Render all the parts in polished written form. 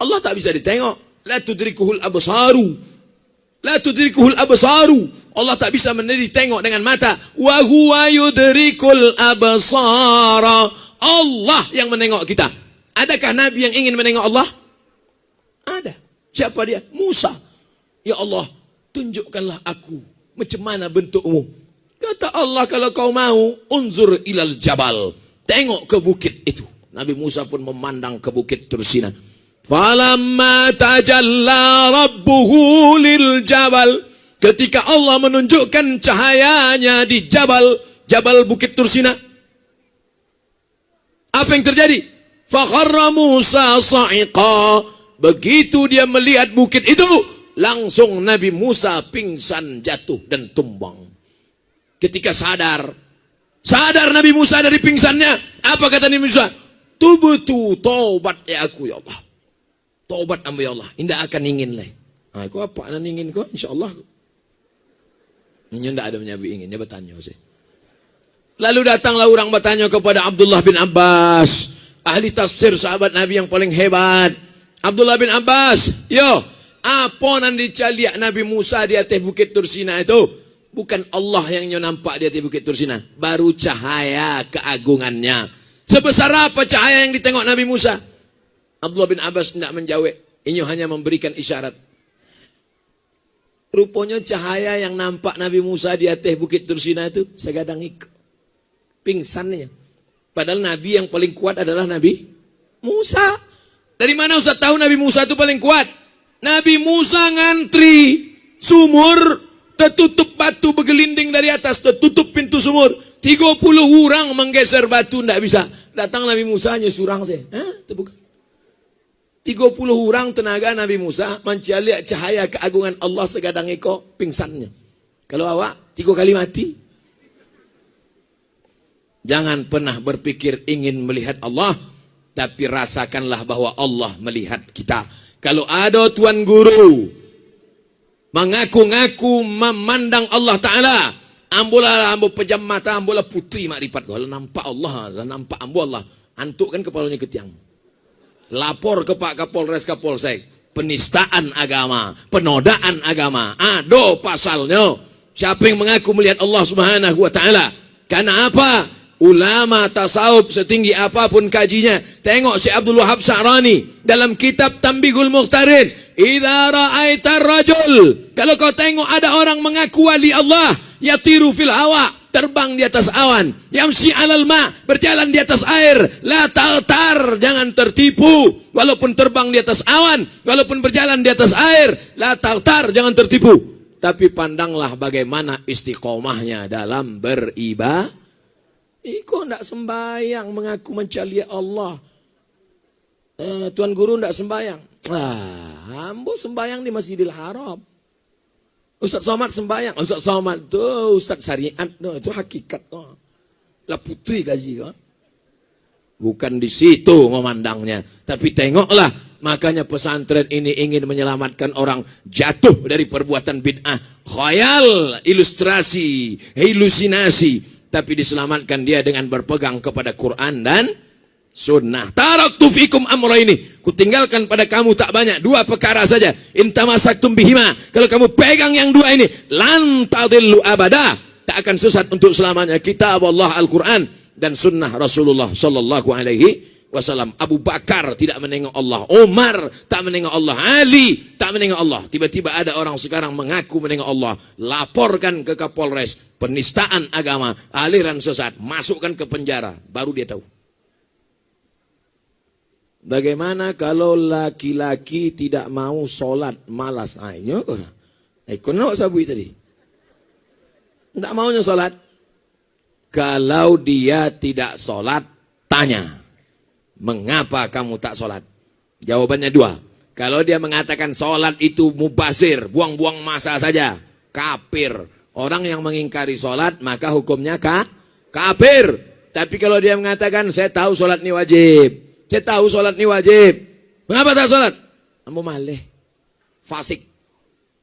Allah tak bisa ditengok. La tudrikuhul absaru. La tudrikuhul absaru. Allah tak bisa ditengok dengan mata. Wa huwa yudrikul absara. Allah yang menengok kita. Adakah Nabi yang ingin menengok Allah? Ada. Siapa dia? Musa. Ya Allah, tunjukkanlah aku macam mana bentukmu. Kata Allah, kalau kau mau, unzur ilal jabal. Tengok ke bukit itu. Nabi Musa pun memandang ke bukit Tursina. Falamma tajalla rabbuhu lil jabal. Ketika Allah menunjukkan cahayanya di Jabal Bukit Tursina. Apa yang terjadi? Fakharra Musa sa'iqa. Begitu dia melihat bukit itu, langsung Nabi Musa pingsan, jatuh dan tumbang. Ketika sadar Nabi Musa dari pingsannya, apa kata Nabi Musa? Tubtu, taubat ya aku ya Allah. Taubat amba ya Allah, indah akan ingin leh. Ah, kau apa nan ingin kau? Insyaallah. Ini tidak ada menyabi ingin, dia bertanya sih. Lalu datanglah orang bertanya kepada Abdullah bin Abbas, ahli tafsir sahabat Nabi yang paling hebat. Abdullah bin Abbas, yo, apa nan dicaliak Nabi Musa di atas bukit Tursina itu? Bukan Allah yang nampak di atas bukit Tursina, baru cahaya keagungannya. Sebesar apa cahaya yang ditengok Nabi Musa? Abdullah bin Abbas tidak menjawab, ini hanya memberikan isyarat. Rupanya cahaya yang nampak Nabi Musa di atas bukit Tursina itu segadang ikut pingsannya. Padahal Nabi yang paling kuat adalah Nabi Musa. Dari mana Ustaz tahu Nabi Musa itu paling kuat? Nabi Musa ngantri sumur, tertutup batu bergelinding dari atas, tertutup pintu sumur. 30 orang menggeser batu, tidak bisa. Datang Nabi Musa hanya surang saya. Terbuka. 30 orang tenaga Nabi Musa mencari cahaya keagungan Allah segadang eko pingsannya. Kalau awak 3 kali mati. Jangan pernah berpikir ingin melihat Allah, tapi rasakanlah bahwa Allah melihat kita. Kalau ada tuan guru mengaku-ngaku memandang Allah Ta'ala, ambolah pejam mata, ambolah putih makrifat. Kalau nampak Allah, nampak ambo Allah, antuk kan kepalanya ke tiang. Lapor ke Pak Kapolres Kapolsek, penistaan agama, penodaan agama, ado pasalnya. Siapa yang mengaku melihat Allah Subhanahu wa Ta'ala? Karena apa? Ulama tasawuf setinggi apapun kajinya, tengok si Abdul Wahab Sa'rani dalam kitab Tambihul Mukhtarin, idza ra'aitar rajul, kalau kau tengok ada orang mengaku wali Allah, yatiru fil hawa, terbang di atas awan, yamsi alal ma, berjalan di atas air, la ta'tar, jangan tertipu. Walaupun terbang di atas awan, walaupun berjalan di atas air, la ta'tar, jangan tertipu. Tapi pandanglah bagaimana istiqomahnya dalam beribadah. Kok tidak sembahyang mengaku mencari Allah. Tuan guru tidak sembahyang. Ambo sembahyang di Masjidil Haram. Ustaz Somad sembahyang. Ustaz Somad itu Ustaz syariat. Itu hakikat. Lah putih gaji. Bukan di situ memandangnya. Tapi tengoklah. Makanya pesantren ini ingin menyelamatkan orang jatuh dari perbuatan bid'ah. Khayal, ilustrasi, halusinasi. Tapi diselamatkan dia dengan berpegang kepada Quran dan sunnah. Taraktu fikum amrayni, kutinggalkan pada kamu tak banyak 2 perkara saja. Intamasaktum bihima, kalau kamu pegang yang 2 ini, lan tadillu abada, tak akan sesat untuk selamanya. Kitab Allah Al-Quran dan sunnah Rasulullah sallallahu alaihi wasallam. Abu Bakar tidak menengok Allah, Umar tak menengok Allah, Ali tak menengok Allah. Tiba-tiba ada orang sekarang mengaku menengok Allah, laporkan ke Kapolres, penistaan agama, aliran sesat, masukkan ke penjara, baru dia tahu. Bagaimana kalau laki-laki tidak mau sholat, malas? Ayo, kono sabui tadi. Tidak maunya sholat. Kalau dia tidak sholat, tanya. Mengapa kamu tak sholat? Jawabannya 2. Kalau dia mengatakan sholat itu mubazir, buang-buang masa saja, kafir. Orang yang mengingkari sholat, maka hukumnya kafir. Tapi kalau dia mengatakan, saya tahu sholat ini wajib, saya tahu sholat ini wajib, mengapa tak sholat? Kamu malih, fasik.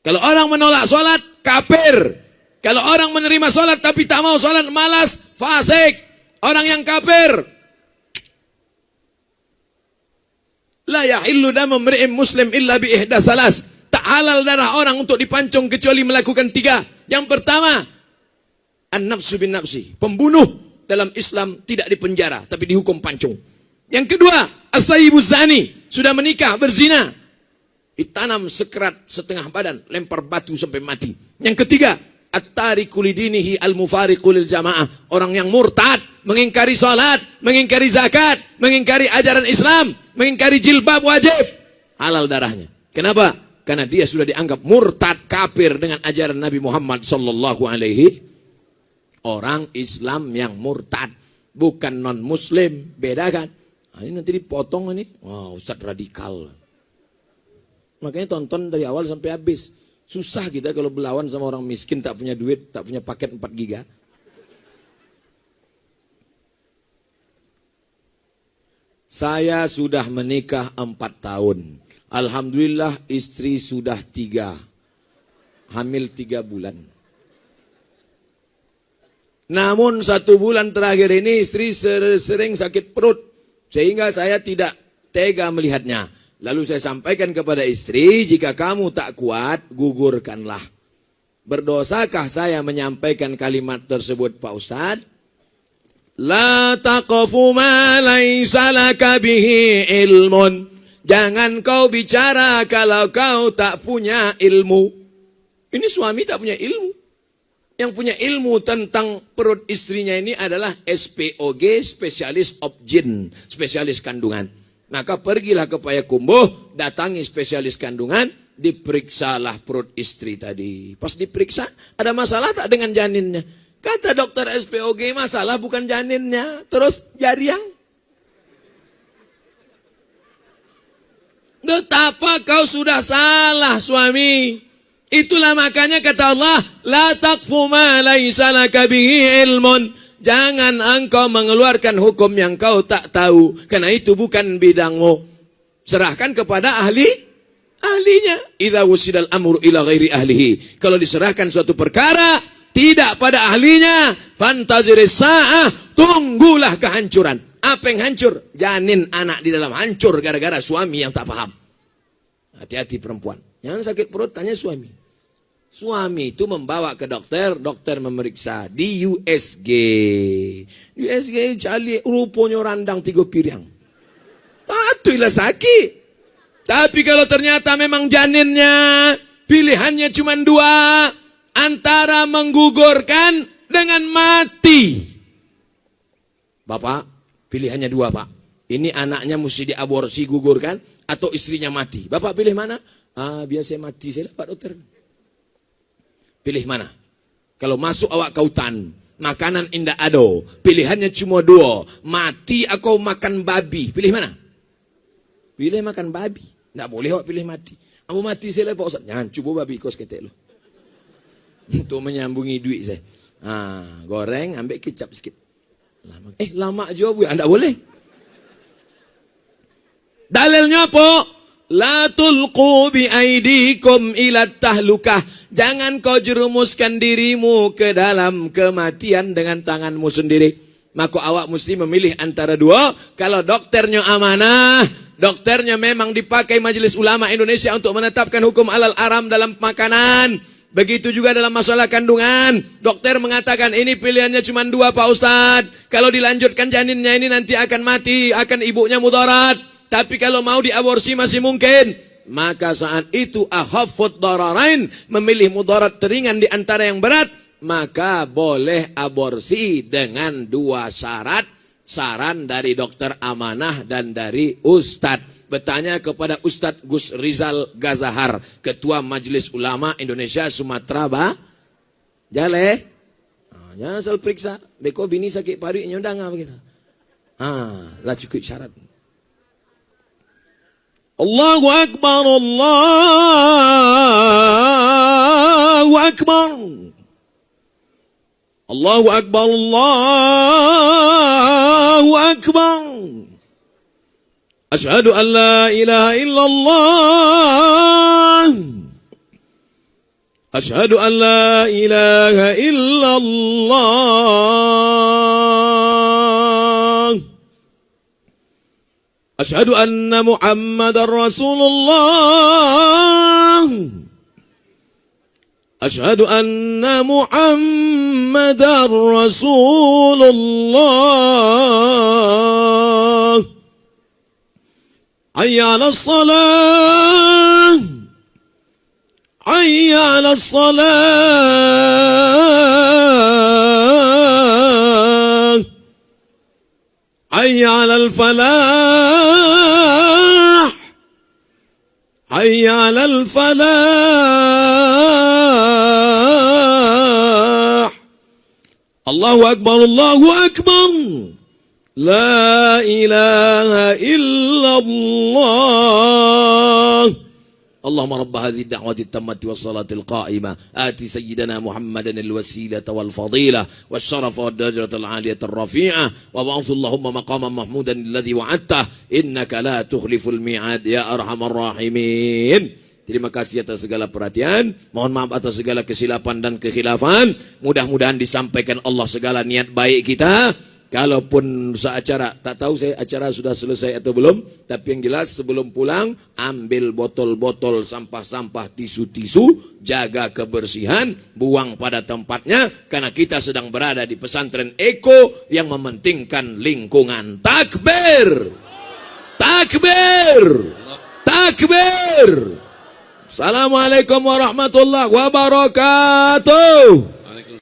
Kalau orang menolak sholat, kafir. Kalau orang menerima sholat tapi tak mau sholat, malas, fasik. Orang yang kafir. La yahillu damu mri'in muslim illa bi ihda salas. Tak halal darah orang untuk dipancung kecuali melakukan 3. Yang pertama, an-nafsu bin nafsi. Pembunuh dalam Islam tidak dipenjara, tapi dihukum pancung. Yang kedua, as-sayyibu zani. Sudah menikah, berzina. Ditanam sekerat setengah badan, lempar batu sampai mati. Yang ketiga, at-tariku lidinihi al-mufariqu lil jamaah. Orang yang murtad, mengingkari salat, mengingkari zakat, mengingkari ajaran Islam, mengingkari jilbab wajib, halal darahnya. Kenapa? Karena dia sudah dianggap murtad, kafir dengan ajaran Nabi Muhammad sallallahu alaihi. Orang Islam yang murtad, bukan non muslim, beda kan? Ini nanti dipotong ini. Wah, Ustadz radikal. Makanya tonton dari awal sampai habis. Susah kita kalau berlawan sama orang miskin, tak punya duit, tak punya paket 4 giga. Saya sudah menikah 4 tahun. Alhamdulillah istri sudah 3. Hamil 3 bulan. Namun 1 bulan terakhir ini istri sering sakit perut. Sehingga saya tidak tega melihatnya. Lalu saya sampaikan kepada istri, jika kamu tak kuat, gugurkanlah. Berdosakah saya menyampaikan kalimat tersebut, Pak Ustadz? La taqfu ma laysa laka bihi ilmun. Jangan kau bicara kalau kau tak punya ilmu. Ini suami tak punya ilmu. Yang punya ilmu tentang perut istrinya ini adalah SPOG, spesialis obgyn, spesialis kandungan. Maka pergilah ke Payakumbuh, datangi spesialis kandungan, diperiksalah perut istri tadi. Pas diperiksa, ada masalah tak dengan janinnya? Kata dokter SPOG, masalah bukan janinnya, terus jariang. Betapa kau sudah salah, suami. Itulah makanya kata Allah, la taqfu ma laysa laka bihi ilmun. Jangan engkau mengeluarkan hukum yang kau tak tahu, karena itu bukan bidangmu. Serahkan kepada ahlinya. Idza wusidal amru ila ghairi ahlihi. Kalau diserahkan suatu perkara tidak pada ahlinya, fantaziris sa'ah, tunggulah kehancuran. Apa yang hancur? Janin anak di dalam hancur gara-gara suami yang tak paham. Hati-hati perempuan. Jangan sakit perut tanya suami. Suami itu membawa ke dokter, dokter memeriksa di USG. USG cali rupanya randang 3 piring. Patuhilah sakit. Tapi kalau ternyata memang janinnya, pilihannya cuma 2. Antara menggugurkan dengan mati. Bapak, pilihannya 2, Pak. Ini anaknya mesti diaborsi, gugurkan, atau istrinya mati. Bapak pilih mana? Biasa mati, saya Pak dokter. Pilih mana? Kalau masuk awak ke hutan, makanan indah ado, pilihannya cuma 2, mati atau makan babi. Pilih mana? Pilih makan babi. Tidak boleh awak pilih mati. Kamu mati saya Pak Ustaz. Jangan, coba babi kos ketek lo. Untuk menyambungi duit saya. Goreng, ambil kecap sikit. Lama juga bu, tidak boleh. Dalilnya apa? La tulqu bi aidikum ila tahlukah. Jangan kau jerumuskan dirimu ke dalam kematian dengan tanganmu sendiri. Maka awak mesti memilih antara 2. Kalau dokternya amanah, dokternya memang dipakai Majelis Ulama Indonesia untuk menetapkan hukum halal haram dalam makanan. Begitu juga dalam masalah kandungan. Dokter mengatakan ini pilihannya cuma 2 Pak Ustadz. Kalau dilanjutkan janinnya ini nanti akan mati, akan ibunya mudarat. Tapi kalau mau diaborsi masih mungkin. Maka saat itu akhafud dararain, memilih mudarat teringan di antara yang berat, maka boleh aborsi dengan 2 syarat. Saran dari dokter amanah dan dari Ustadz. Bertanya kepada Ustadz Gus Rizal Gazahar, Ketua Majelis Ulama Indonesia Sumatera Jale. Jangan asal periksa. Beko bini sakit paru nyondang apa gitu. Lah cukup syarat. Allahu Akbar, Allahu Akbar. Allahu Akbar, Allahu Akbar. Asyhadu an la ilaha illallah. Asyhadu an la ilaha illallah. Asyhadu anna Muhammadar Rasulullah. Asyhadu anna Muhammadar Rasulullah. Hayya 'alas salah. Hayya 'alas salah. Hayya 'alal falah. Hayya 'alal falah. Allahu akbar, Allahu akbar. La ilaha illallah. Allahumma rabb hadhihi ad-da'wati at-tammati was-salati al-qa'imah ati sayyidina Muhammadan al-wasilata wal-fadilah wasyarafa wad-darajata al-'aliyata ar-rafi'ah wa ba'ath Allahumma maqaman mahmudan alladhi wa'adtah innaka la tukhliful mi'ad ya arhamar rahimin. Terima kasih atas segala perhatian. Mohon maaf atas segala kesilapan dan kekhilafan. Mudah-mudahan disampaikan Allah segala niat baik kita. Kalaupun seacara, tak tahu saya acara sudah selesai atau belum, tapi yang jelas sebelum pulang, ambil botol-botol sampah-sampah, tisu-tisu, jaga kebersihan, buang pada tempatnya, karena kita sedang berada di pesantren Eko yang mementingkan lingkungan. Takbir! Takbir! Takbir! Assalamualaikum warahmatullahi wabarakatuh.